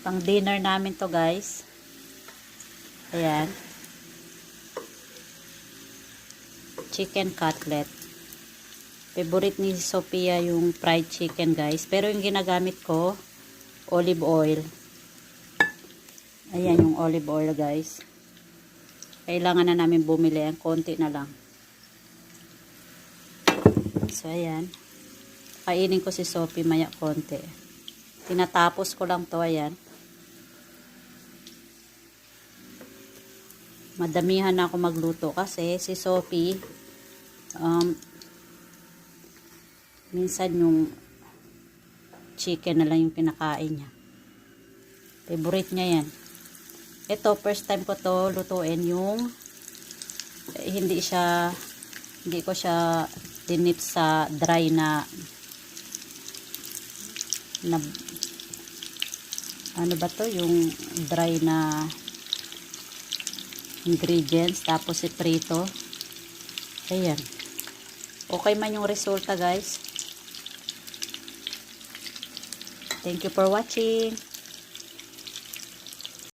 Pang dinner namin to, guys. Ayan. Chicken cutlet. Favorite ni Sophia yung fried chicken, guys. Pero yung ginagamit ko, olive oil. Ayan yung olive oil, guys. Kailangan na namin bumili. Ang konti na lang. So, ayan. Kainin ko si Sophie maya konti. Tinatapos ko lang to, ayan. Madamihan na ako magluto kasi si Sophie, minsan yung chicken na lang yung kinakain niya. Favorite niya yan. Ito, first time ko to lutuin yung hindi ko siya dinip sa dry na ano ba to, yung dry na ingredients, tapos iprito. Ayan. Okay man yung resulta, guys. Thank you for watching.